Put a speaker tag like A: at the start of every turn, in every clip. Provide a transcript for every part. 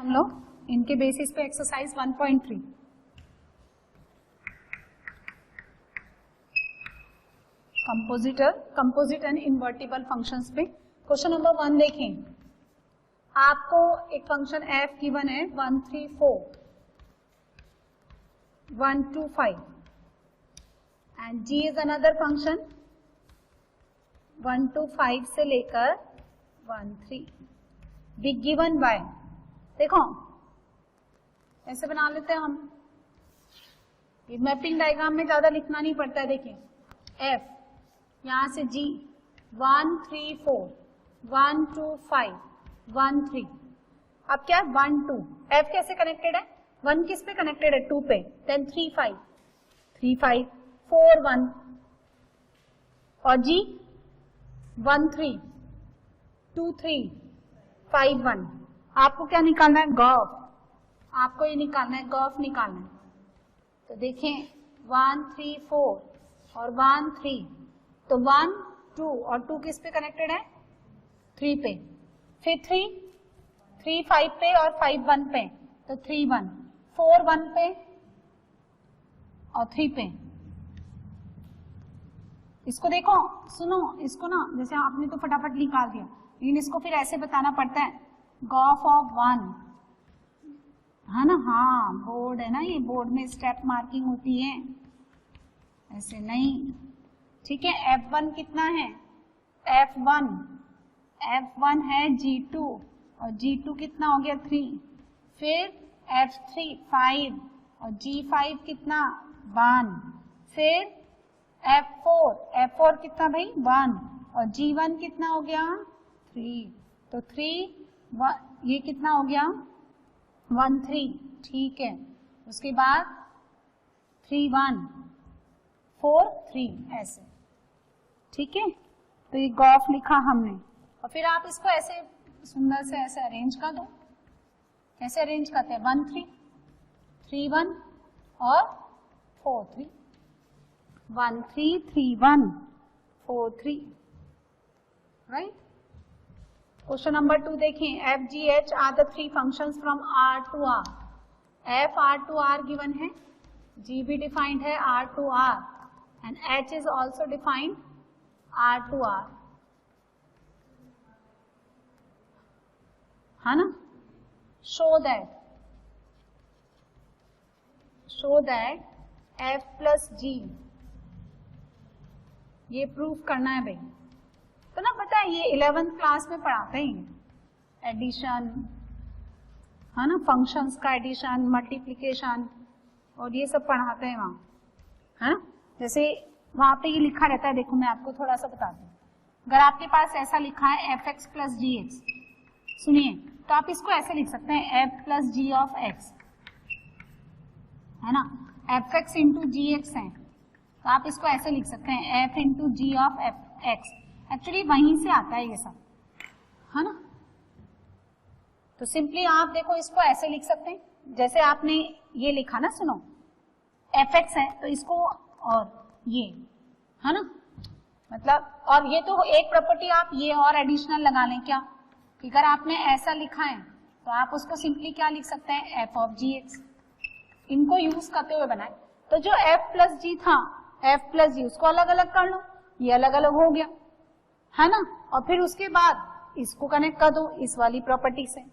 A: हम लोग इनके बेसिस पे exercise 1.3 composite and invertible functions पे क्वेश्चन नंबर 1 देखें। आपको एक फंक्शन f गिवन है 1, 3, 4, 1, 2, 5 and g is another function 1, 2, 5 से लेकर 1, 3 बी गिवन बाय, देखो ऐसे बना लेते हैं हम। ये मैपिंग डायग्राम में ज्यादा लिखना नहीं पड़ता है। देखिए f यहां से g 1, 3, 4, 1, 2, 5, 1, 3। अब क्या 1, 2 f कैसे कनेक्टेड है? 1 किस पे कनेक्टेड है? 2 पे। देन 3, 5, 3, 5, 4, 1 और g 1, 3, 2, 3, 5, 1। आपको क्या निकालना है? गॉफ। आपको ये निकालना है, गॉफ निकालना है। तो देखें 1, 3, 4 और 1, 3, तो 1, 2 और 2 किस पे कनेक्टेड है? 3 पे। फिर 3, 5 पे और 5, 1 पे, तो 3, 1, 4, 1 पे और 3 पे। इसको देखो, सुनो इसको ना, जैसे आपने तो फटाफट निकाल दिया, लेकिन इसको फिर ऐसे बताना पड़ता है, गॉफ ऑफ 1, है ना। हाँ बोर्ड है ना, ये बोर्ड में स्टेप मार्किंग होती है, ऐसे नहीं। ठीक है, F1 कितना है? F1 है G2 और G2 कितना हो गया? 3। फिर F3 5 और G5 कितना? 1। फिर F4 कितना भाई? 1 और G1 कितना हो गया? 3। तो 3 1, ये कितना हो गया? 1, 3। ठीक है, उसके बाद 3, 1, 4, 3 ऐसे। ठीक है, तो ये गॉफ लिखा हमने। और फिर आप इसको ऐसे सुंदर से ऐसे अरेंज कर दो। कैसे अरेंज करते हैं? 1, 3, 3, 1 और 4, 3। 1, 3, 3, 1, 4, 3। राइट। क्वेश्चन नंबर 2 देखें। F G H R the 3 functions from R to R। F R to R given है, G भी डिफाइंड है R to R and H is also defined R to R, है ना। Show that F plus G, ये proof करना है भाई। तो ना पता है, ये 11th क्लास में पढ़ाते हैं एडिशन, है ना, फंक्शंस का एडिशन, मल्टीप्लिकेशन और ये सब पढ़ाते हैं वहां, है ना। जैसे वहां पे ये लिखा रहता है, देखो मैं आपको थोड़ा सा बता दूं। अगर आपके पास ऐसा लिखा है fx प्लस जी एक्स, सुनिए, तो आप इसको ऐसे लिख सकते हैं f plus g of x, है ना। fx इंटू जी एक्स है, तो आप इसको ऐसे लिख सकते हैं f into g of x। Actually वहीं से आता है ये सब, है ना। तो सिंपली आप देखो इसको ऐसे लिख सकते हैं, जैसे आपने ये लिखा ना, सुनो fx है तो इसको और ये, है ना, मतलब, और ये तो एक प्रॉपर्टी आप ये और एडिशनल लगा लें क्या, कि अगर आपने ऐसा लिखा है तो आप उसको सिंपली क्या लिख सकते हैं? f of g x. इनको यूज करते हुए बनाए, तो जो f प्लस जी था, f प्लस जी, उसको अलग अलग कर लो, ये अलग अलग हो गया, है ना। और फिर उसके बाद इसको कनेक्ट कर दो इस वाली प्रॉपर्टी से।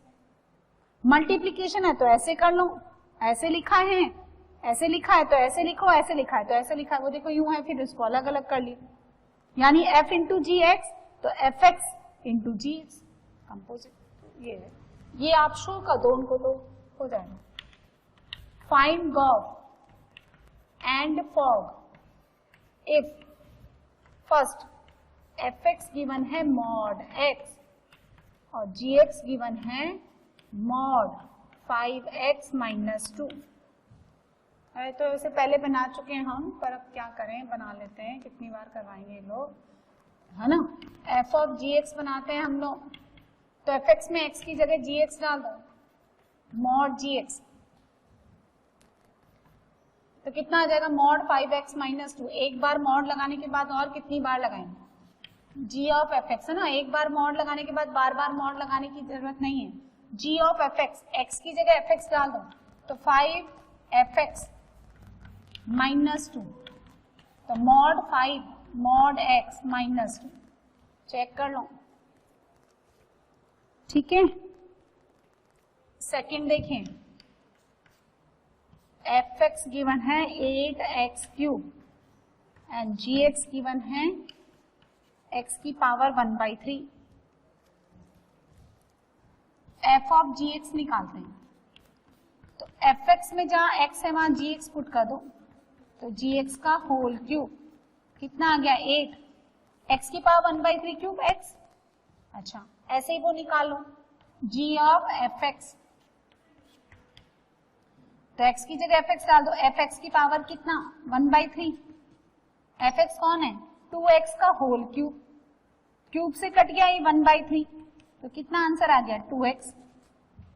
A: मल्टीप्लीकेशन है तो ऐसे कर लो, ऐसे लिखा है, ऐसे लिखा है तो ऐसे लिखो, ऐसे लिखा है तो ऐसे लिखा है, वो देखो यूं है, फिर इसको अलग अलग कर लिया, यानी f इंटू जी एक्स तो fx इंटू जी एक्स कंपोजिट। ये है, ये आप शो कर दो उनको तो हो जाएगा। Find gof and fog if first fx given है मॉड x और gx गिवन है मॉड 5x माइनस 2। अरे तो इसे पहले बना चुके हैं हम, पर अब क्या करें, बना लेते हैं, कितनी बार करवाएंगे लोग, है ना। f ऑफ gx बनाते हैं हम लोग, तो fx में x की जगह gx डाल दो, मॉड gx, तो कितना आ जाएगा? Mod 5x minus 2। एक बार मॉड लगाने के बाद और कितनी बार लगाएंगे? g ऑफ fx, है ना। एक बार मॉड लगाने के बाद बार बार मॉड लगाने की जरूरत नहीं है, g of F x, x की जगह एफ एक्स डाल दो तो 5 एफ एक्स माइनस 2, तो mod 5 mod x minus 2, check कर लो, ठीक है। सेकंड देखें, एफ एक्स गिवन है 8x cube and g x given है x की power 1/3। F of g x निकालते हैं, तो एफ एक्स में जहां x है वहां जी एक्स पुट कर दो, तो जी एक्स का होल क्यूब कितना आ गया 8, x की पावर 1/3 क्यूब x। अच्छा ऐसे ही वो निकालो g ऑफ एफ एक्स, तो x की जगह एफ एक्स डाल दो, एफ एक्स की पावर कितना 1/3, एफ एक्स कौन है 2x का होल क्यूब, क्यूब से कट गया ये 1/3, तो कितना आंसर आ गया 2x।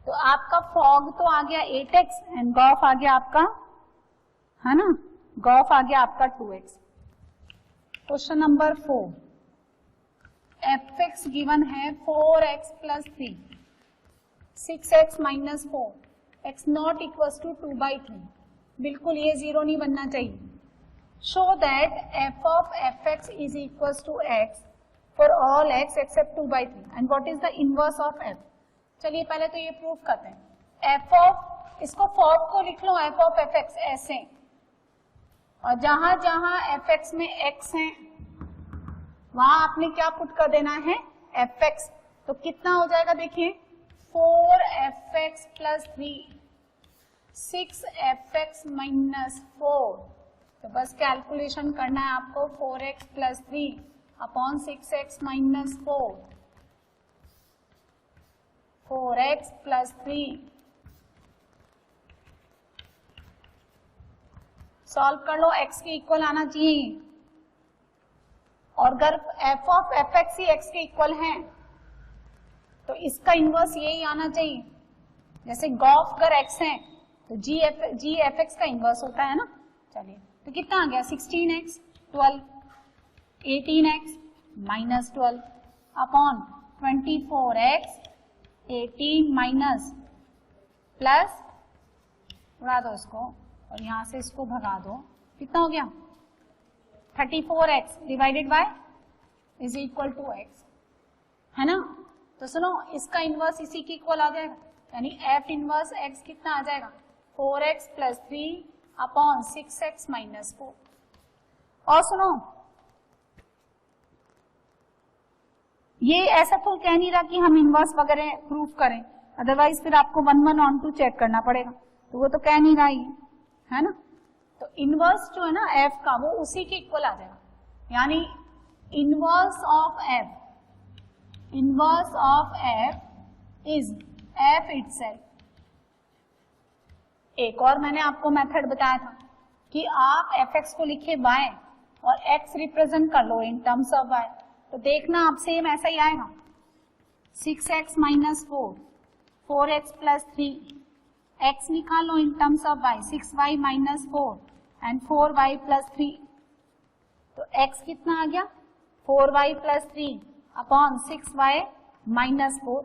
A: तो आपका फॉग तो आ गया 8x एंड गॉफ आ गया आपका, है ना, गॉफ आ गया आपका 2x। Question number 4, f x given है 4x plus 3, 6x minus 4, x not equal to 2/3, बिल्कुल ये जीरो नहीं बनना चाहिए। Show that f of fx is equals to x for all x except 2/3 and what is the inverse of f। चलिए पहले तो ये प्रूफ करते हैं। f of, इसको फॉर्म को लिख लो f of fx ऐसे, और जहां जहां fx में x है वहां आपने क्या पुट कर देना है fx, तो कितना हो जाएगा देखिए 4fx प्लस 3, 6fx माइनस 4, तो बस कैलकुलेशन करना है आपको 4x plus 3 upon 6x minus 4, 4x plus 3, solve कर लो, x के इक्वल आना चाहिए, और अगर f of fx he x के इक्वल है तो इसका इनवर्स यही आना चाहिए। जैसे गॉफ अगर x है तो g fx का इनवर्स होता है ना। चलिए तो कितना आ गया 16x 12, 18x minus 12 upon 24x 18 minus plus, उड़ा दो इसको और यहां से इसको भगा दो, कितना हो गया 34x divided by is equal to x, है ना। तो सुनो इसका इनवर्स इसी के इक्वल आ जाएगा, यानी f इनवर्स x कितना आ जाएगा 4x plus 3 upon 6x minus 4। और सुनो ये ऐसा तो कह नहीं रहा कि हम इनवर्स वगैरह प्रूफ करें, अदरवाइज फिर आपको 1 1 ऑन 2 चेक करना पड़ेगा, तो वो तो कह नहीं रहा है ना। तो इनवर्स जो है ना f का वो उसी के इक्वल आ जाएगा, यानी inverse of f is f itself. एक और मैंने आपको मेथड बताया था कि आप fx को लिखे y और x रिप्रेजेंट कर लो इन टर्म्स ऑफ y, तो देखना आप सेम ऐसा ही आएगा 6x minus 4, 4x plus 3, x निकालो इन terms of y 6y minus 4 and 4y plus 3, तो x कितना आ गया 4y plus 3 upon 6y minus 4।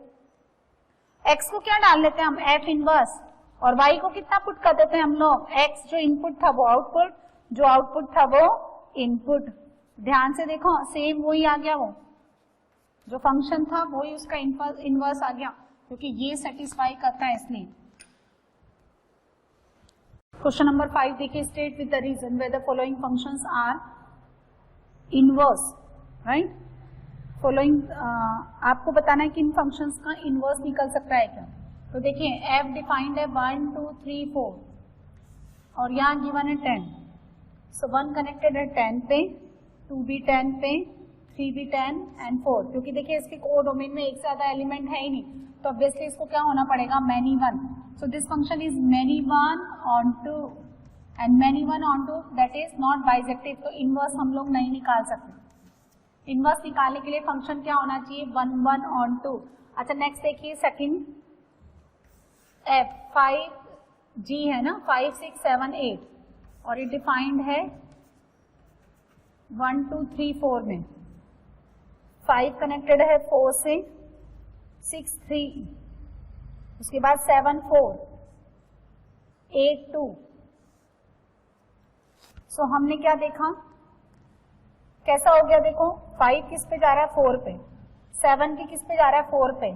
A: x को क्या डाल लेते हैं हम f इनवर्स, और y को कितना पुट कर देते हैं हम लोग, x जो इनपुट था वो आउटपुट, जो आउटपुट था वो इनपुट। ध्यान से देखो सेम वही आ गया, वो जो फंक्शन था वही उसका इनवर्स आ गया, क्योंकि ये सेटिस्फाई करता है इसलिए। क्वेश्चन नंबर 5 देखिए, state with the reason where the following functions are inverse, right. Following आपको बताना है कि इन फंक्शंस का इनवर्स निकल सकता है क्या। तो देखिए f डिफाइंड है 1 2 3 4 और यहाँ गिवन है 10, सो 1 कनेक्टेड है 10 पे, 2 भी 10 पे, 3 भी 10 एंड 4, क्योंकि देखिए इसके कोडोमेन में एक से ज्यादा एलिमेंट है ही नहीं, तो ऑब्वियसली इसको क्या होना पड़ेगा many one. So this function is many one onto and many one onto, that is not bijective, तो इनवर्स हम लोग नहीं निकाल सकते। इनवर्स निकालने के लिए फंक्शन क्या होना चाहिए 1 1 ऑन टू। अच्छा नेक्स्ट देखिए सेकंड f 5 g है ना 5 6 7 8 और ये डिफाइंड है 1 2 3 4 में, 5 कनेक्टेड है 4 से, 6 3 उसके बाद 7 4 8 2। सो हमने क्या देखा, कैसा हो गया, देखो 5 किस पे जा रहा है 4 पे, 7 भी किस पे जा रहा है 4 पे,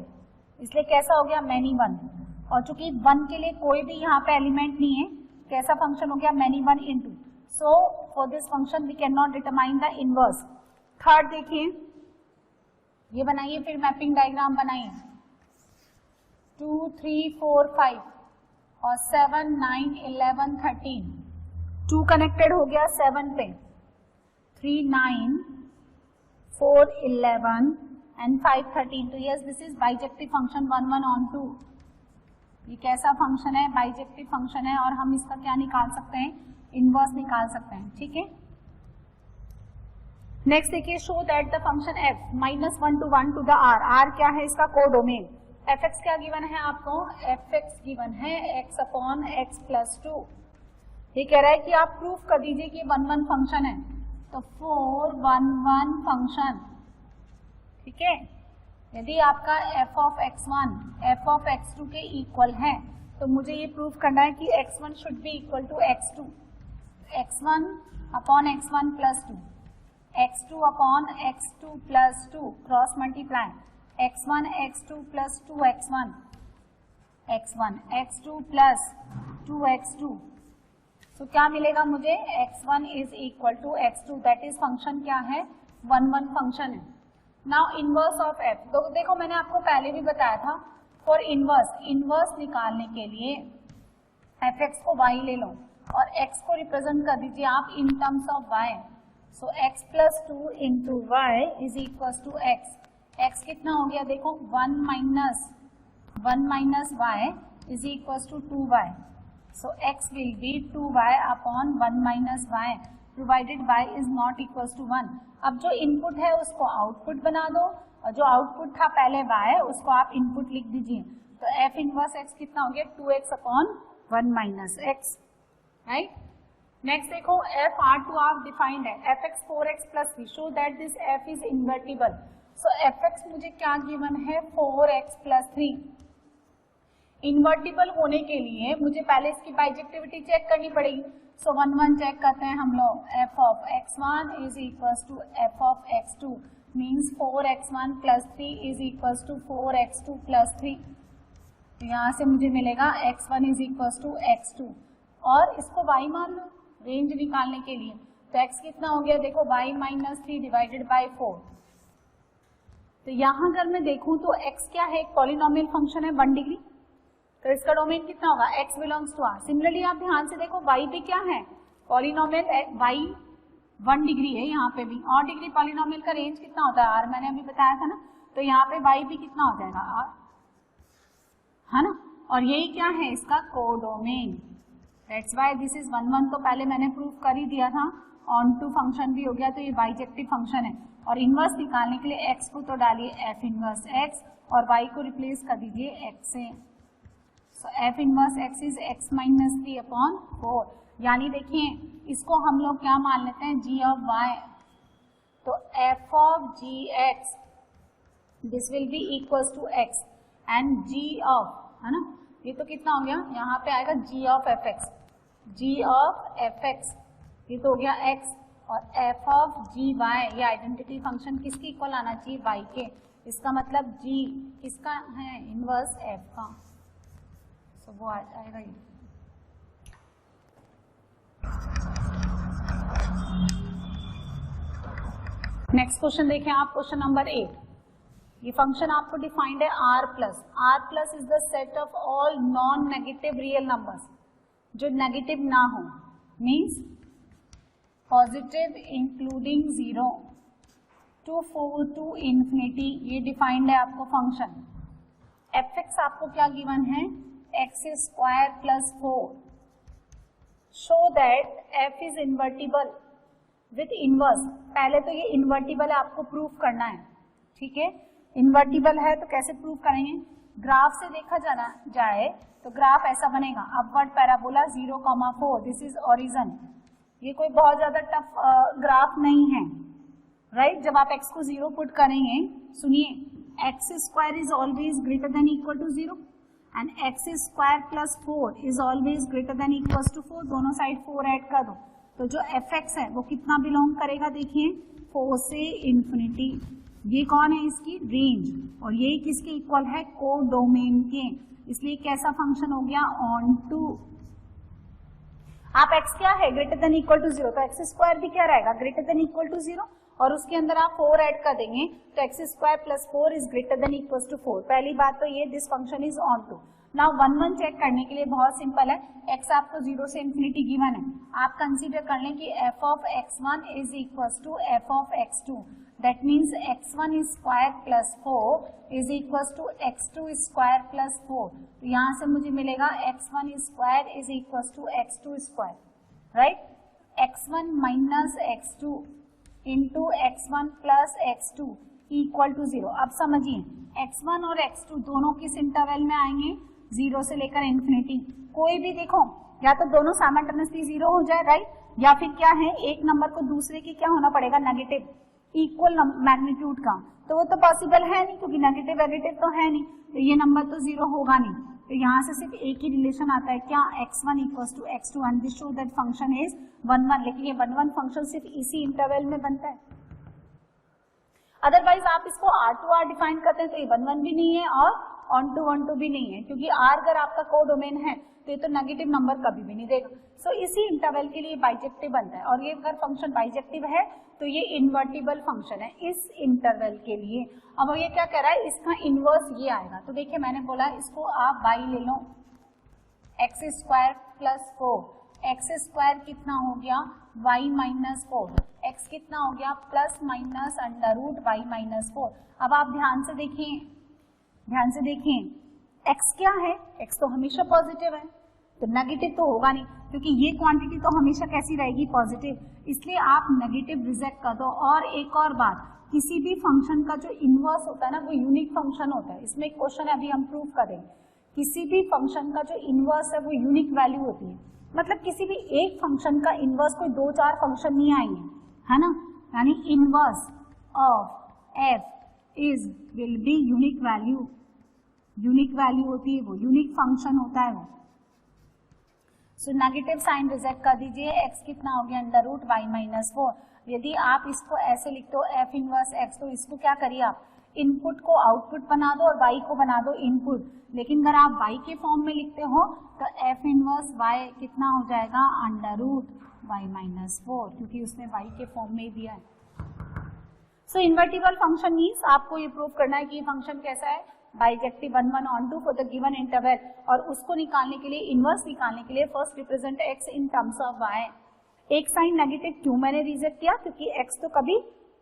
A: इसलिए कैसा हो गया मैनी वन। और चूंकि 1 के लिए कोई भी यहाँ पे एलिमेंट नहीं है, कैसा फंक्शन हो गया many one into. So for this function we cannot determine the inverse. Third देखिए, ये बनाइए, फिर मैपिंग डायग्राम बनाइए। 2 3 4 5 और 7 9 11 13, 2 कनेक्टेड हो गया 7 पे, 3 9 4 11 एंड 5 13। तो yes this is bijective function 1 1 on 2। ये कैसा फंक्शन है, बाइजेक्टिव फंक्शन है, और हम इसका क्या निकाल सकते हैं, इनवर्स निकाल सकते हैं। ठीक है, नेक्स्ट देखिए, show that the function f -1 to 1 to the r, r क्या है इसका कोडोमेन। fx क्या गिवन है आपको, fx गिवन है x अपॉन x प्लस 2। ये कह रहा है कि आप प्रूफ कर दीजिए कि 1 1 फंक्शन है, तो 4 1 1 फंक्शन। ठीक है, यदि आपका f of x1 f of x2 के इक्वल है, तो मुझे ये प्रूफ करना है कि x1 should be equal to x2, x1 upon x1 plus 2, x2 upon x2 plus 2, cross multiply, x1 x2 plus 2 x1 x1 x2 plus 2 x2। तो क्या मिलेगा मुझे, x1 is equal to x2, that is function क्या है 1 1 function है। Now inverse of f, तो देखो मैंने आपको पहले भी बताया था, फॉर इनवर्स निकालने के लिए fx को y ले लो और x को रिप्रेजेंट कर दीजिए आप in terms of y। So x plus 2 into y is equal to x। x कितना हो गया, देखो 1 minus y is equal to 2y। So x will be 2y upon 1 minus y, provided y is not equal to 1। अब जो input है उसको output बना दो, और जो आउटपुट था पहले y उसको आप इनपुट लिख दीजिए। तो f इनवर्स x कितना हो गया, 2x upon 1 minus x, right. Next देखो, f R2 आप डिफाइंड है, fx 4x plus 3, show that this f is invertible. So fx मुझे क्या गिवन है, 4x प्लस 3। इन्वर्टिबल होने के लिए मुझे पहले इसकी बाइजेक्टिविटी चेक करनी पड़ेगी। सो 1 1 चेक करते हैं हम लोग, f of x1 is equal to f of x2, means 4x1 plus 3 is equal to 4x2 plus 3। तो यहाँ से मुझे मिलेगा x1 is equal to x2, और इसको y मान लो रेंज निकालने के लिए। तो x कितना हो गया, देखो y माइनस 3 डिवाइडेड बाई 4। तो यहाँ अगर मैं देखूं तो x क्या है, एक पॉलिनोमियल फंक्शन है 1 डिग्री, तो इसका डोमेन कितना होगा, x belongs to r। Similarly आप ध्यान से देखो y पे क्या है, पॉलिनोमियल y 1 डिग्री है, यहाँ पे भी और डिग्री पॉलिनोमियल का रेंज कितना होता है r, मैंने अभी बताया था ना। तो यहाँ पे y भी कितना हो जाएगा r, है ना, और यही क्या है इसका codomain. That's why this is 1 1, तो पहले मैंने प्रूफ कर ही दिया था, ऑन टू फंक्शन भी हो गया, तो ये बाइजेक्टिव फंक्शन है। और इनवर्स निकालने के लिए x को तो डालिए f इनवर्स x, और y को रिप्लेस कर दीजिए x से। सो f inverse x is x minus 3 upon 4, यानी देखिए इसको हम लोग क्या मान लेते हैं, g ऑफ y। तो f of gx this will be equal to x, and g of, है ना, ये तो कितना हो गया, यहाँ पे आएगा g of fx, g of fx ये तो हो गया x, और f ऑफ gy, ये आइडेंटिटी फंक्शन किसके इक्वल आना चाहिए, y के। इसका मतलब g किसका है, इनवर्स f का। सो वो आ जाएगा ये। नेक्स्ट क्वेश्चन देखें आप, क्वेश्चन नंबर 8। ये फंक्शन आपको डिफाइंड है r plus is the set of all non negative real numbers, जो नेगेटिव ना हो, means positive including 0 to 4 to infinity. ये डिफाइंड है आपको फंक्शन। fx आपको क्या गिवन है, x square plus 4। Show that f is invertible with inverse. पहले तो ये इन्वर्टिबल है, आपको प्रूफ करना है, ठीक है। इन्वर्टिबल है तो कैसे प्रूफ करेंगे, ग्राफ से देखा जाए तो ग्राफ ऐसा बनेगा, upward parabola 0,4, this is origin. ये कोई बहुत ज्यादा टफ ग्राफ नहीं है, राइट। जब आप x को 0 पुट करेंगे, सुनिए, x square is always greater than equal to 0। And x square plus 4 is always greater than equal to 4, दोनों साइड 4 ऐड कर दो, तो जो एफ एक्स है वो कितना बिलोंग करेगा, देखिए 4 से इंफिनिटी। ये कौन है, इसकी रेंज, और ये किसके इक्वल है, को डोमेन के, इसलिए कैसा फंक्शन हो गया, ऑन टू। आप x क्या है, ग्रेटर देन इक्वल टू 0, तो एक्स स्क्वायर भी क्या रहेगा, ग्रेटर देन इक्वल टू 0, और उसके अंदर आप 4 ऐड कर देंगे, तो x square plus 4 is greater than equal to 4। पहली बात तो ये, this function is onto. Now 1 1 check करने के लिए बहुत सिंपल है, x आपको 0 से इंफिनिटी गिवन है, आप कंसीडर कर लें कि f of x1 is equal to f of x2, that means x1 square plus 4 is equal to x2 square plus 4, तो यहाँ से मुझे मिलेगा x1 square is equal to x2 square, right, x1 minus x2 into x1 plus x2 equal to 0। अब समझिए x1 और x2 दोनों किस इंटरवल में आएंगे, 0 से लेकर इंफिनिटी। कोई भी देखो, या तो दोनों साइमल्टेनियसली 0 हो जाए, राइट, या फिर क्या है, एक नंबर को दूसरे की क्या होना पड़ेगा, नेगेटिव, इक्वल मैग्नीट्यूड का, तो वो तो पॉसिबल है नहीं, क्योंकि नेगेटिव नेगेटिव तो है नहीं, तो ये नंबर तो 0 होगा नहीं, तो यहाँ से सिर्फ एक ही रिलेशन आता है, क्या, x1 equals to x2, and this show that function is 1 1, लेकिन ये 1 1 फंक्शन सिर्फ इसी इंटरवल में बनता है, अदरवाइज आप इसको r टू r डिफाइन करते हैं तो ये 1 1 भी नहीं है और ऑन टू 1 2 भी नहीं है, क्योंकि r अगर आपका को डोमेन है तो ये तो नेगेटिव नंबर कभी भी नहीं देगा। सो इसी इंटरवल के लिए बाइजेक्टिव बनता है, और ये अगर फंक्शन बाइजेक्टिव है तो ये इन्वर्टिबल फंक्शन है इस इंटरवल के लिए। अब ये क्या कह रहा है, इसका इनवर्स ये आएगा, तो देखिए मैंने बोला इसको आप y ले लो, x square plus 4, x square कितना हो गया, y माइनस 4, x कितना हो गया, plus minus under root y minus 4। अब आप ध्यान से देखिए x क्या है, x तो हमेशा पॉजिटिव है, तो नेगेटिव तो होगा नहीं, क्योंकि ये क्वांटिटी तो हमेशा कैसी रहेगी, पॉजिटिव, इसलिए आप नेगेटिव रिजेक्ट कर दो। और एक और बात, किसी भी फंक्शन का जो इनवर्स होता है ना, वो यूनिक फंक्शन होता है, इसमें एक क्वेश्चन है, अभी हम प्रूव करेंगे, किसी भी फंक्शन का जो इनवर्स है वो यूनिक वैल्यू होती है, मतलब किसी भी एक फंक्शन का इनवर्स कोई 2 4 फंक्शन नहीं आएंगे, है ना, यानी inverse of f is will be unique value, unique value होती है वो, यूनिक फंक्शन होता है वो। सो नेगेटिव साइन रिजेक्ट कर दीजिए, x कितना हो गया, अंडर रूट y माइनस 4। यदि आप इसको ऐसे लिखते हो f इनवर्स x, तो इसको क्या करिए आप, इनपुट को आउटपुट बना दो और y को बना दो इनपुट, लेकिन अगर आप y के फॉर्म में लिखते हो तो f इनवर्स y कितना हो जाएगा, अंडर रूट y माइनस 4, क्योंकि उसने y के फॉर्म में दिया है। सो इन्वर्टिबल फंक्शन मीन्स आपको ये प्रूव करना है कि ये फंक्शन कैसा है, bijective 1 1 onto for the given interval, और उसको निकालने के लिए, इनवर्स निकालने के लिए first represent x in terms of y। एक साइन नेगेटिव क्यों मैंने रिजेक्ट किया, क्योंकि x तो कभी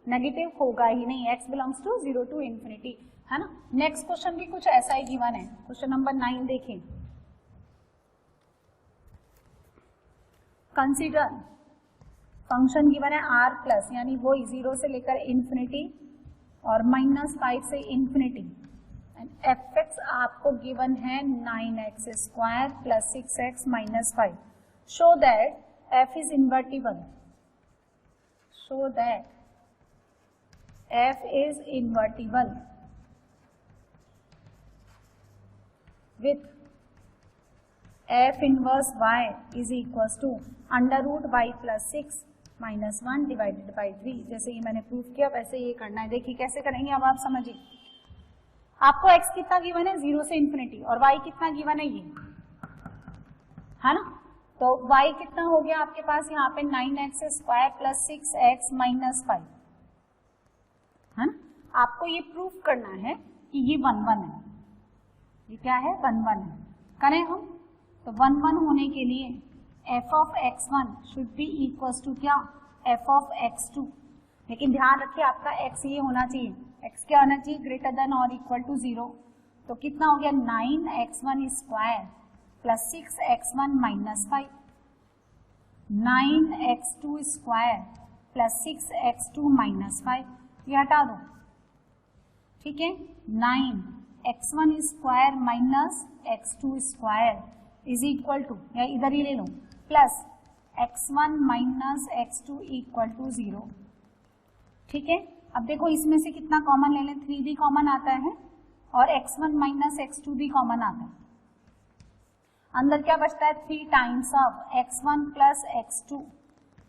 A: नेगेटिव होगा ही नहीं, x belongs to 0 to infinity, है ना। नेक्स्ट क्वेश्चन भी कुछ ऐसा ही गिवन है, क्वेश्चन नंबर 9 देखें, कंसीडर फंक्शन गिवन है r प्लस, यानी वो 0 से लेकर इंफिनिटी और -5 से इंफिनिटी, एंड f(x) आपको गिवन है 9x square plus 6x minus 5। Show that f is invertible, show that f is invertible with f inverse y is equals to under root y plus 6 minus 1 divided by 3। जैसे ये मैंने proof किया वैसे ये करना है। देखिए कैसे करेंगे, अब आप समझिए, आपको x कितना गिवन है, 0 से इंफिनिटी, और y कितना गिवन है, ये है ना, तो y कितना हो गया आपके पास यहाँ पे 9x square plus 6x minus 5, है ना। आपको ये प्रूफ करना है कि ये 1 1 है, ये क्या है, 1 1 है, करें हम, तो 1 1 होने के लिए f of x1 should be equals to क्या, f ऑफ x2, लेकिन ध्यान रखिए आपका x ये होना चाहिए, x क्या होना चाहिए, ग्रेटर देन और इक्वल टू 0, तो कितना हो गया 9x1 square plus 6x1 minus 5, 9x2 square plus 6x2 minus 5, ये हटा दो, ठीक है, 9x1 square minus x2 square is equal to, या इधर ही ले लो, plus x1 minus x2 equal to 0, ठीक है। अब देखो इसमें से कितना कॉमन ले लें, 3 भी कॉमन आता है और x1 माइनस x2 भी कॉमन आता है, अंदर क्या बचता है 3 times of x1 plus x2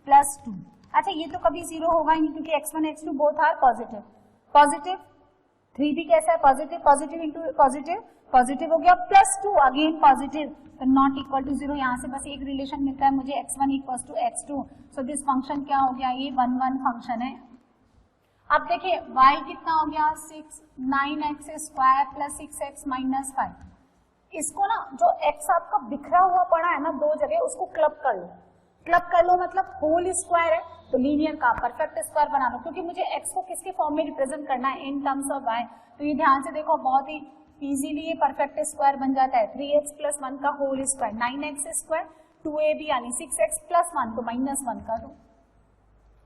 A: plus 2। अच्छा ये तो कभी 0 होगा ही नहीं क्योंकि x1 x2 both are positive. Positive 3 भी कैसा है positive, positive into positive, positive हो गया, प्लस 2 अगेन पॉजिटिव, तो नॉट इक्वल टू 0। यहाँ से बस एक रिलेशन मिलता है मुझे x1 equal to x2, so this function क्या हो गया, ये 1 1 फंक्शन है। अब देखिए y कितना हो गया 6, 9x square plus 6x minus 5। इसको ना जो x आपका बिखरा हुआ पड़ा है ना दो जगह, उसको क्लब कर लो। क्लब कर लो मतलब होल स्क्वायर है तो लीनियर का परफेक्ट स्क्वायर बना लो, क्योंकि मुझे x को किसके फॉर्म में रिप्रेजेंट करना है, इन टर्म्स ऑफ y। तो ये ध्यान से देखो बहुत ही इजीली ये परफेक्ट स्क्वायर बन जाता है। 3x प्लस 1 का whole square 9x square 2ab यानी 6x प्लस 1 तो माइनस 1 का 2।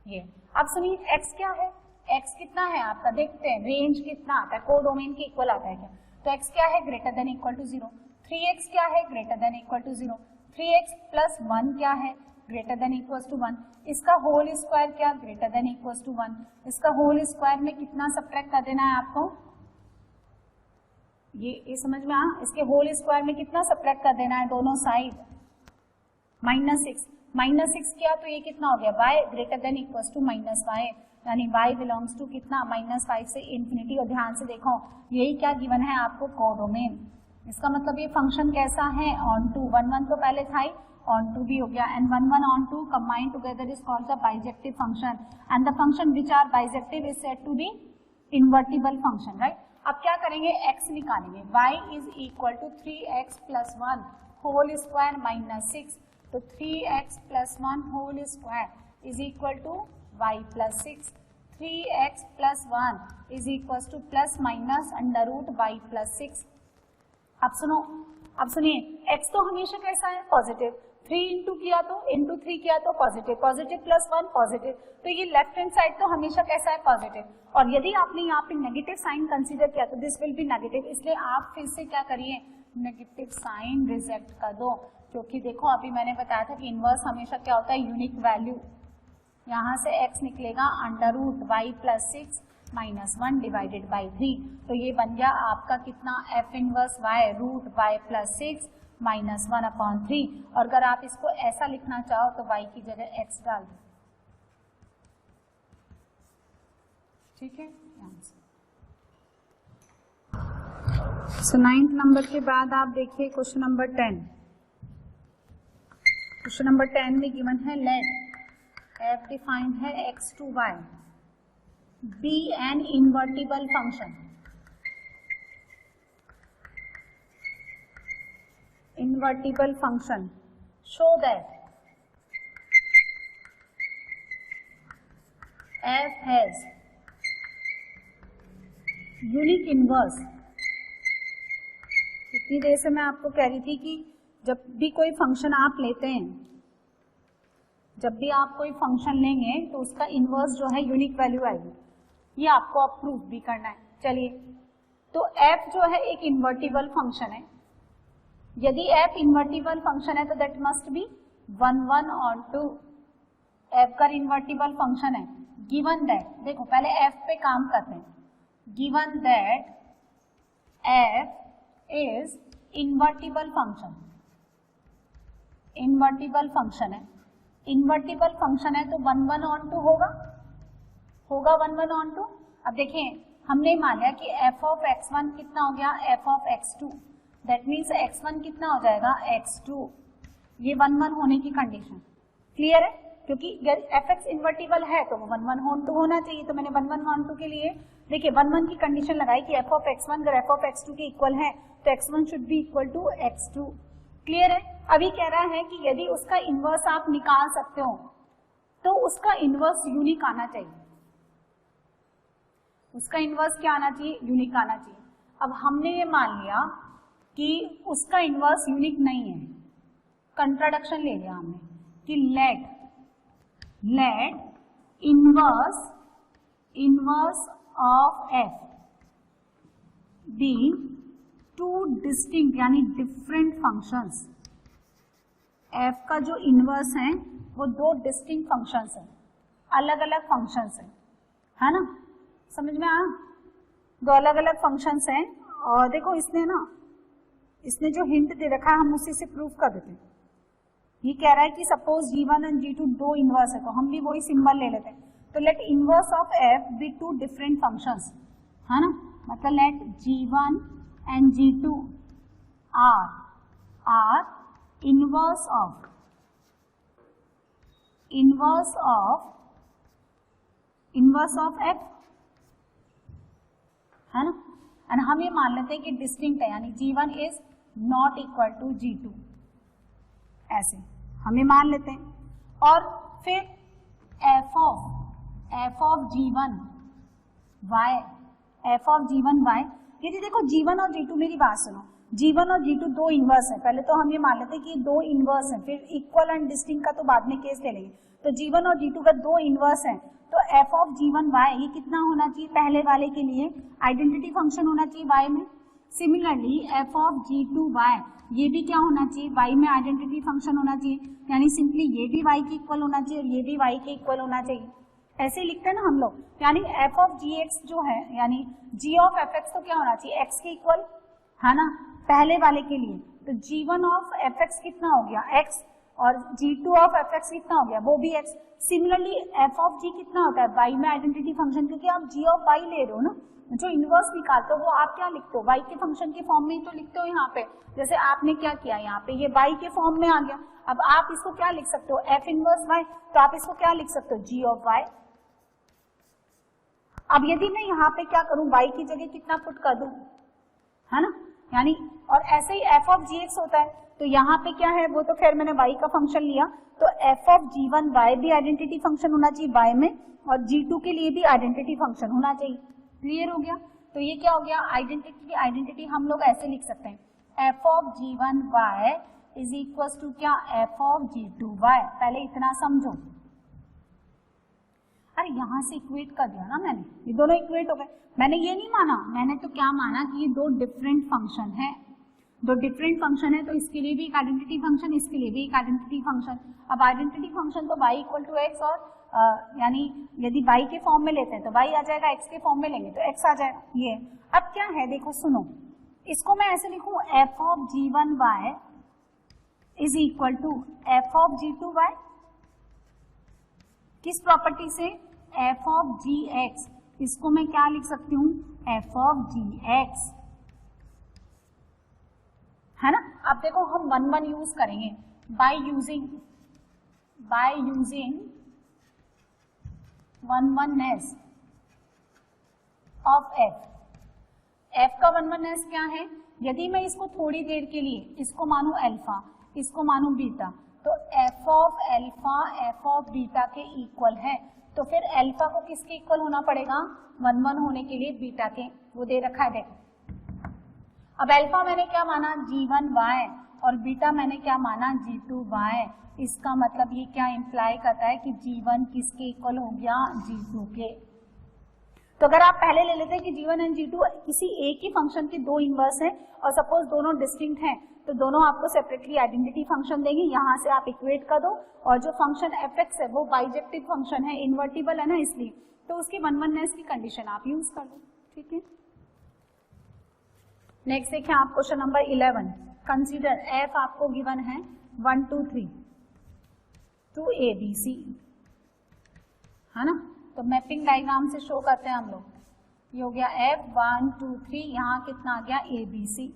A: ये अब सुनिए x क्या है, x कितना है आपका, देखते हैं रेंज कितना आता है, कोडोमेन के इक्वल आता है क्या, तो x क्या है greater than equal to 0। 3x क्या है greater than equal to 0। 3x plus 1 क्या है ग्रेटर देन इक्वल टू 1। इसका होल स्क्वायर क्या ग्रेटर देन इक्वल टू 1। इसका होल स्क्वायर में कितना सब्ट्रैक्ट कर देना है आपको, ये समझ में आ, इसके होल स्क्वायर में कितना सब्ट्रैक्ट कर देना है दोनों साइड, -6। -6 किया तो ये कितना हो गया y greater than equal to -y, यानी y बिलोंग्स टू कितना -5 से इंफिनिटी। और ध्यान से देखो यही क्या गिवन है आपको कोडोमेन, इसका मतलब ये फंक्शन कैसा है ऑन टू। 1 1 तो पहले था ही, ऑन टू भी हो गया, and 1 1 onto combined together is called the bijective function, and the function which are bijective is said to be invertible function, right. अब क्या करेंगे x निकालेंगे, y is equal to 3x plus 1 whole square minus 6, तो 3x plus 1 whole square is equal to y plus 6। 3x plus 1 is equal to plus minus under root y plus 6। अब सुनो, अब सुनिए x तो हमेशा कैसा है पॉजिटिव, 3 इंटू किया तो इंटू 3 किया तो पॉजिटिव, पॉजिटिव प्लस 1 पॉजिटिव, तो ये लेफ्ट हैंड साइड तो हमेशा कैसा है पॉजिटिव। और यदि आपने यहाँ पे नेगेटिव साइन कंसीडर किया तो दिस विल बी नेगेटिव, इसलिए आप फिर से क्या करिए नेगेटिव साइन रिजेक्ट कर दो, क्योंकि देखो अभी मैंने बताया था कि इनवर्स हमेशा क्या होता है यूनिक वैल्यू, यहाँ से x निकलेगा under root y plus 6 minus 1 divided by 3, तो ये बन गया आपका कितना f inverse y root y plus 6 minus 1 upon 3। और अगर आप इसको ऐसा लिखना चाहो तो y की जगह x डाल दो, ठीक है। सो 9th नंबर के बाद आप देखिए क्वेश्चन नंबर 10। क्वेश्चन नंबर 10 में गिवन है लेट f डिफाइंड है x to y be an invertible function, invertible function, show that f has unique inverse। इतनी देर से मैं आपको कह रही थी कि जब भी कोई फंक्शन आप लेते हैं, जब भी आप कोई फंक्शन लेंगे तो उसका इनवर्स जो है यूनिक वैल्यू आएगी, ये आपको अब प्रूफ भी करना है। चलिए, तो f जो है एक इन्वर्टिबल फंक्शन है, यदि f इन्वर्टिबल फंक्शन है तो that must be 1 1 on 2। f का इन्वर्टिबल फंक्शन है, गिवन दैट, देखो पहले f पे काम करते हैं, given that f is invertible function, invertible function है, इन्वर्टिबल फंक्शन है तो 1 1 ऑन 2 होगा, होगा 1 1 ऑन 2। अब देखिए हमने मान लिया कि f ऑफ x1 कितना हो गया f of x2, that means x1 कितना हो जाएगा x2, ये 1 1 होने की कंडीशन क्लियर है, क्योंकि fx इन्वर्टिबल है तो वो 1 1 ऑन 2 होना चाहिए। तो मैंने 1 1 ऑन 2 के लिए देखिए 1 1 की कंडीशन लगाई कि f ऑफ x1 अगर f ऑफ x2 के इक्वल है तो x1 should be equal to x2, clear है। अभी कह रहा है कि यदि उसका इनवर्स आप निकाल सकते हो तो उसका इनवर्स यूनिक आना चाहिए, उसका इनवर्स क्या आना चाहिए, यूनिक आना चाहिए। अब हमने ये मान लिया कि उसका इनवर्स यूनिक नहीं है, कंट्राडिक्शन ले लिया हमने कि let inverse of f be two distinct यानी डिफरेंट फंक्शंस, f का जो इनवर्स है वो दो डिस्टिंक्ट फंक्शंस है, अलग अलग फंक्शंस है ना, समझ में आया, दो अलग अलग फंक्शंस हैं। और देखो इसने ना इसने जो हिंट दे रखा है हम उसी से प्रूव कर देते हैं। ये कह रहा है कि सपोज G1 एंड G2 दो इनवर्स है, तो हम भी वही सिंबल ले लेते हैं। तो let inverse of f be two different functions, है ना, मतलब let G1 and G2 are inverse of f, है ना, एंड हम ये मान लेते हैं कि डिस्टिंक्ट है, यानी G1 is not equal to G2, ऐसे हम ये मान लेते हैं। और फिर f ऑफ G1 y, यदि देखो G1 और G2, मेरी बात सुनो, G1 और G2 दो इनवर्स है, पहले तो हम ये मान लेते हैं कि दो इनवर्स है, फिर इक्वल एंड डिस्टिंक्ट का तो बाद में केस ले लेंगे। तो G1 और G2 का दो इनवर्स है, तो f ऑफ G1 y ये कितना होना चाहिए, पहले वाले के लिए आइडेंटिटी फंक्शन होना चाहिए y में। Similarly f of G2 y ये भी क्या होना चाहिए, y में आइडेंटिटी फंक्शन होना चाहिए, यानी सिंपली ये भी y के इक्वल होना चाहिए और ये भी y के इक्वल होना चाहिए। ऐसे लिखते हैं ना हम लोग, यानी f ऑफ gx जो है, यानी g ऑफ fx तो क्या होना चाहिए, x के इक्वल, है ना, पहले वाले के लिए। तो g1 ऑफ fx कितना हो गया, x, और g2 ऑफ fx कितना हो गया, वो भी x। Similarly f of g कितना होता है, y में आइडेंटिटी फंक्शन, क्योंकि आप g ऑफ y ले रहे हो ना, जो इनवर्स निकालते हो वो आप क्या लिखते हो, y के फंक्शन के फॉर्म में ही तो लिखते हो यहाँ पे। जैसे आपने क्या किया, यहाँ पे ये y के फॉर्म में आ गया। अब आप इसको क्या लिख सकते हो, f इनवर्स y, तो आप इसको क्या लिख सकते हो, g ऑफ y। अब यदि मैं यहाँ पे क्या करूं, y की जगह कितना पुट कर दूं, है ना, यानी, और ऐसे ही f ऑफ gx होता है, तो यहाँ पे क्या है, वो तो खैर मैंने y का फंक्शन लिया, तो f ऑफ g1 y भी आइडेंटिटी फंक्शन होना चाहिए y में, और g2 के लिए भी आइडेंटिटी फंक्शन होना चाहिए। क्लियर हो गया। तो ये क्या हो गया, आइडेंटिटी हम लोग ऐसे लिख सकते हैं, f of g1 y is equal to क्या, f ऑफ g2 y। पहले इतना समझो, अरे यहां से इक्वेट कर दिया ना मैंने, ये दोनों इक्वेट हो गए। मैंने ये नहीं माना, मैंने तो क्या माना कि ये दो डिफरेंट फंक्शन है, दो डिफरेंट फंक्शन है, तो इसके लिए भी एक आइडेंटिटी फंक्शन, इसके लिए भी एक आइडेंटिटी फंक्शन। अब आइडेंटिटी फंक्शन तो y इक्वल टू एक्स, और यानी यदि y के फॉर्म में लेते हैं तो y आ जाएगा, x के फॉर्म में लेंगे तो x आ जाएगा। ये अब क्या है, देखो सुनो, इसको मैं ऐसे लिखूं, f of g1 y is equal to f of g2 y, किस प्रॉपर्टी से, f ऑफ gx, इसको मैं क्या लिख सकती हूँ, f ऑफ gx, है ना। अब देखो हम 1 यूज करेंगे, by using 1/1s of f का 1/1s क्या है, यदि मैं इसको थोड़ी देर के लिए इसको मानू अल्फा, इसको मानू बीटा, तो f of alpha f of beta के इक्वल है, तो फिर अल्फा को किसके इक्वल होना पड़ेगा, 1/1 होने के लिए बीटा के, वो दे रखा है देखो। अब अल्फा मैंने क्या माना, g1 y, और बीटा मैंने क्या माना, g2 y। इसका मतलब ये क्या इंप्लाई करता है कि g1 किसके इक्वल हो गया, g2 के। तो अगर आप पहले ले लेते हैं कि g1 एंड g2 किसी एक ही फंक्शन के दो इनवर्स हैं, और सपोज दोनों डिस्टिंक्ट हैं, तो दोनों आपको सेपरेटली आइडेंटिटी फंक्शन देंगे, यहाँ से आप इक्वेट कर दो, और जो फंक्शन fx है वो बाइजेक्टिव फंक्शन है, इन्वर्टिबल है ना, इसलिए तो उसकी 1/1s की कंडीशन आप यूज कर दो, ठीक है। नेक्स्ट देखिए आप क्वेश्चन नंबर 11, कंसीडर f आपको गिवन है 1 2 3 टू ABC, है ना। तो मैपिंग डायग्राम से शो करते हैं हम लोग, ये हो गया f 1 2 3, यहाँ कितना आ गया ABC,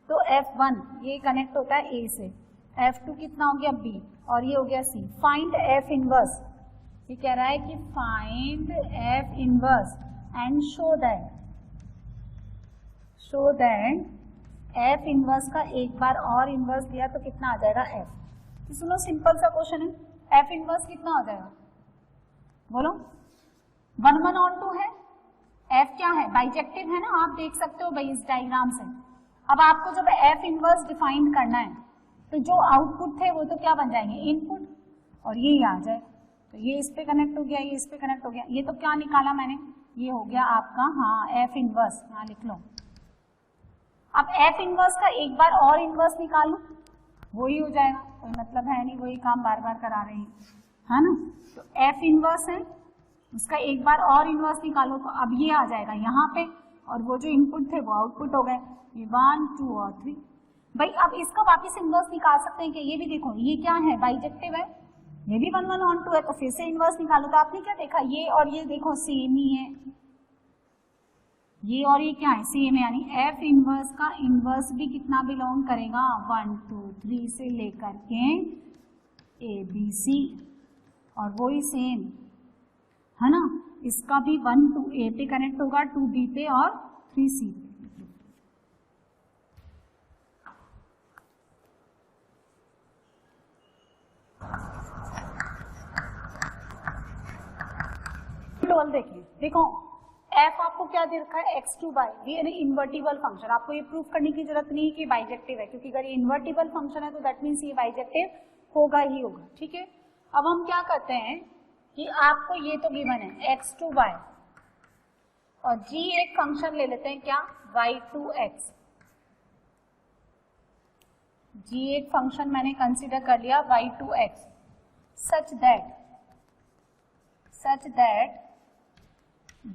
A: तो f1 ये कनेक्ट होता है A से, f2 कितना हो गया B, और ये हो गया C। फाइंड f इनवर्स, ये कह रहा है कि find f inverse and show that f inverse का एक बार और इनवर्स दिया तो कितना आ जाएगा f। तो सुनो सिंपल सा क्वेश्चन है, f इनवर्स कितना हो जाएगा, बोलो, 1/1 और 2 है, f क्या है, बाइजेक्टिव है ना, आप देख सकते हो भाई इस डायग्राम से। अब आपको जब f इनवर्स डिफाइन करना है, तो जो आउटपुट थे वो तो क्या बन जाएंगे, इनपुट, और ये आ जाए, तो ये इस पे कनेक्ट हो गया, ये इस पे कनेक्ट हो गया, ये तो क्या निकाला मैंने, ये हो गया आपका, हाँ, f इनवर्स, हाँ लिख लो। अब f इनवर्स का एक बार और इनवर्स निकाल लो, वही हो जाएगा, कोई मतलब है नहीं, वही काम बार बार करा रहे हैं, है ना। तो f इनवर्स है, उसका एक बार और इनवर्स निकालो, तो अब ये आ जाएगा यहाँ पे, और वो जो इनपुट थे वो आउटपुट हो गए, ये 1 2 और 3। भाई अब इसका वापिस इनवर्स निकाल सकते हैं कि ये भी देखो ये क्या है बाइजेक्टिव है, ये भी 1 1 on 2 है, तो फिर से इनवर्स निकालो। तो आपने क्या देखा ये और ये देखो सेम ही है, ये और ये क्या है सेम है, यानी एफ इनवर्स का इनवर्स भी कितना बिलोंग करेगा 1 2 3 से लेकर के ए बी सी, और वो ही सेम है ना, इसका भी 1 2 ए पे कनेक्ट होगा, 2 बी पे और 3 सी पे। देखिए देखो f आपको क्या दे रखा है x2 बाई, ये इन्वर्टिबल फंक्शन, आपको ये प्रूफ करने की जरूरत नहीं है कि बाइजेक्टिव है, क्योंकि अगर ये इन्वर्टिबल फंक्शन है तो दैट मीन्स ये बाइजेक्टिव होगा ही होगा। ठीक है, अब हम क्या करते हैं कि आपको ये तो गिवन है x2 बाई, और g एक फंक्शन ले लेते हैं क्या y2x, g एक फंक्शन मैंने कंसीडर कर लिया y2x, such that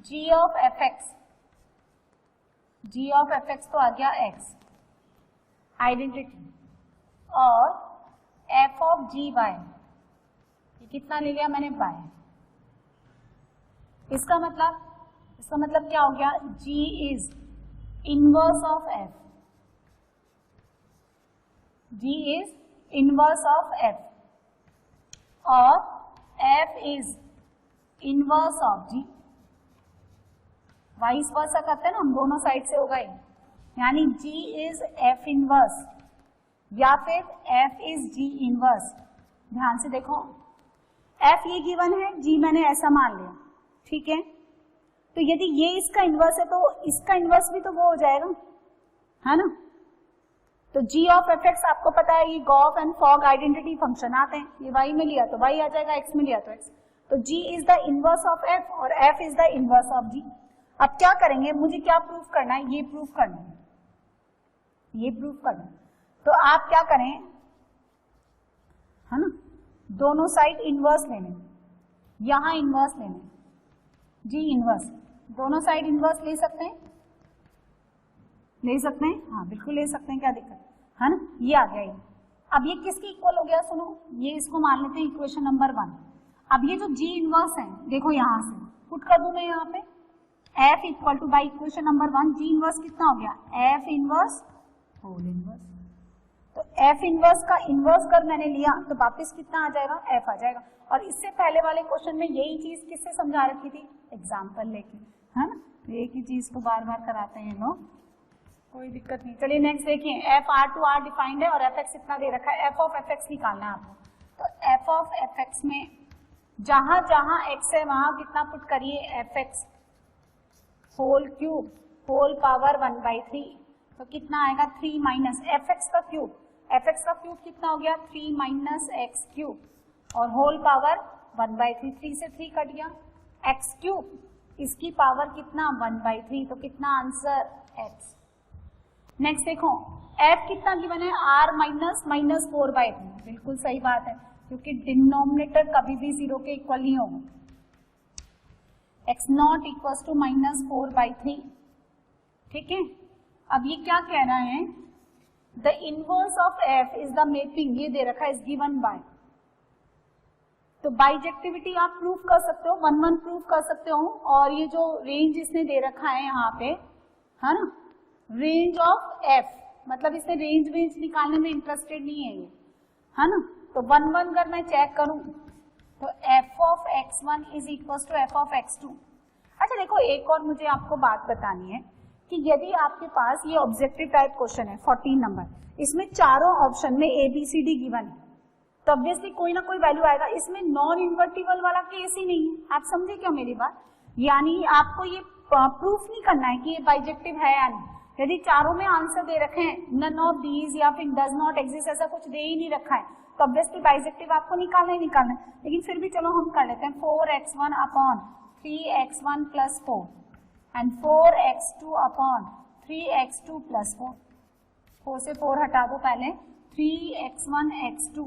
A: g of fx तो आ गया x आइडेंटिटी, और f of gy ये कितना ले लिया मैंने y, इसका मतलब क्या हो गया g is inverse of f, g is inverse of f, और f is inverse of g, vice versa करते हैं ना हम, दोनों साइड से होगा, यानी G इज F इनवर्स या फिर F इज G इनवर्स। ध्यान से देखो F ये गिवन है, G मैंने ऐसा मान लिया, ठीक है, तो यदि ये इसका इनवर्स है तो इसका इनवर्स भी तो वो हो जाएगा, है ना। तो G ऑफ fx आपको पता है ये gof and fog identity function आते हैं, ये y में लिया तो y आ जाएगा, x में लिया तो x, तो G is the inverse of f और f is the inverse of G। अब क्या करेंगे, मुझे क्या प्रूफ करना है, ये प्रूफ करना है, ये प्रूफ करना है, तो आप क्या करें, है ना, दोनों साइड इनवर्स लेने, यहां इनवर्स लेने, जी इनवर्स, दोनों साइड इनवर्स ले सकते हैं, हाँ बिल्कुल ले सकते हैं, क्या दिक्कत है ना, ये आ गया ये। अब ये किसकी इक्वल हो गया, सुनो ये इसको मान लेते हैं इक्वेशन नंबर 1। अब ये जो जी इनवर्स है देखो यहां से पुट कर दूं मैं यहाँ पे f equal two by equation number 1 ji inverse कितना हो गया f इनवर्स होल इनवर्स, तो f इनवर्स का इनवर्स कर मैंने लिया तो वापस कितना आ जाएगा f आ जाएगा। और इससे पहले वाले क्वेश्चन में यही चीज किससे समझा रखी थी, एग्जाम्पल लेके, है ना, एक ही चीज को बार बार कराते हैं लोग, कोई दिक्कत नहीं। चलिए नेक्स्ट देखिए, f r डिफाइंड है और fx इतना दे रखा है, f ऑफ fx निकालना है आपको, तो f ऑफ fx में जहां जहां x है वहां कितना पुट करिए fx whole cube whole power 1/3, तो कितना आएगा 3 माइनस fx का क्यूब कितना हो गया 3 माइनस x क्यूब, और होल पावर 1/3, 3 से 3 कट गया, x क्यूब इसकी पावर कितना 1/3, तो कितना आंसर x। नेक्स्ट देखो f कितना गिवन है r माइनस माइनस 4/3, बिल्कुल सही बात है क्योंकि डिनोमिनेटर कभी भी 0 के इक्वल नहीं होगा, x not equals to minus 4/3, ठीक है। अब ये क्या कह रहा है, the inverse of f is the mapping, ये दे रखा है इज गिवन बाय, तो बाइजेक्टिविटी आप प्रूफ कर सकते हो, 1 1 प्रूफ कर सकते हो, और ये जो रेंज इसने दे रखा है यहाँ पे, है ना, रेंज ऑफ f, मतलब इसने रेंज निकालने में इंटरेस्टेड नहीं है ये, है ना, तो 1 1 अगर मैं चेक करूं तो f of x1 is equal to f of x2। अच्छा देखो एक और मुझे आपको बात बतानी है कि यदि आपके पास ये ऑब्जेक्टिव टाइप क्वेश्चन है 14 नंबर, इसमें चारों ऑप्शन में A B C D given है, तो ऑब्वियसली कोई ना कोई वैल्यू आएगा, इसमें नॉन इन्वर्टिबल वाला केस ही नहीं है, आप समझे क्या मेरी बात, यानी आपको ये प्रूफ नहीं करना है कि ये बाइजेक्टिव है या नहीं। यदि चारों में आंसर दे रखे हैं नन ऑफ दीज या फिर डज नॉट एग्जिस्ट, ऐसा कुछ दे ही नहीं रखा है, तो ऑब्वियसली बाइजेक्टिव आपको निकालना ही निकालना है, लेकिन फिर भी चलो हम कर लेते हैं 4x1 upon 3x1 plus 4 and 4x2 upon 3x2 plus 4, 4 से 4 हटा दो पहले, 3x1 x2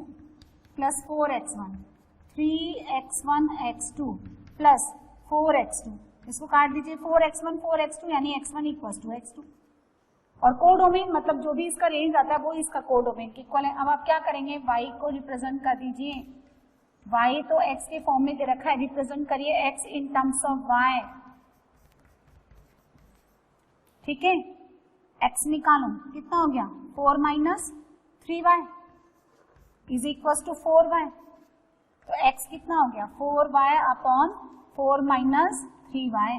A: plus 4x1, 3x1 x2 plus 4x2, इसको काट दीजिए 4x1 4x2 यानी x1 इक्वल टू x2, और कोडोमेन मतलब जो भी इसका रेंज आता है वो इसका कोडोमेन के इक्वल है। अब आप क्या करेंगे, y को रिप्रेजेंट कर दीजिए, y तो x के फॉर्म में दे रखा है, रिप्रेजेंट करिए x in terms of y, ठीक है। x निकालो, कितना हो गया 4 minus 3y is equal to 4y, तो x कितना हो गया 4y upon 4 minus 3y,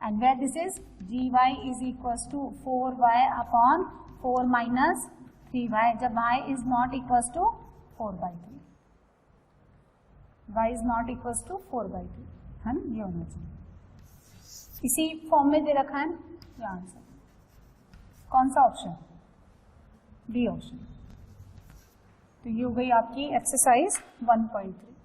A: and where this is gy is equals to 4y upon 4 minus 3y, जब y is not equals to 4/3, y is not equals to 4/3, है ना, ये होना चाहिए। इसी फॉर्म में दे रखा है ये आंसर। कौन सा ऑप्शन, डी ऑप्शन। तो ये हो गई आपकी एक्सरसाइज 1.3।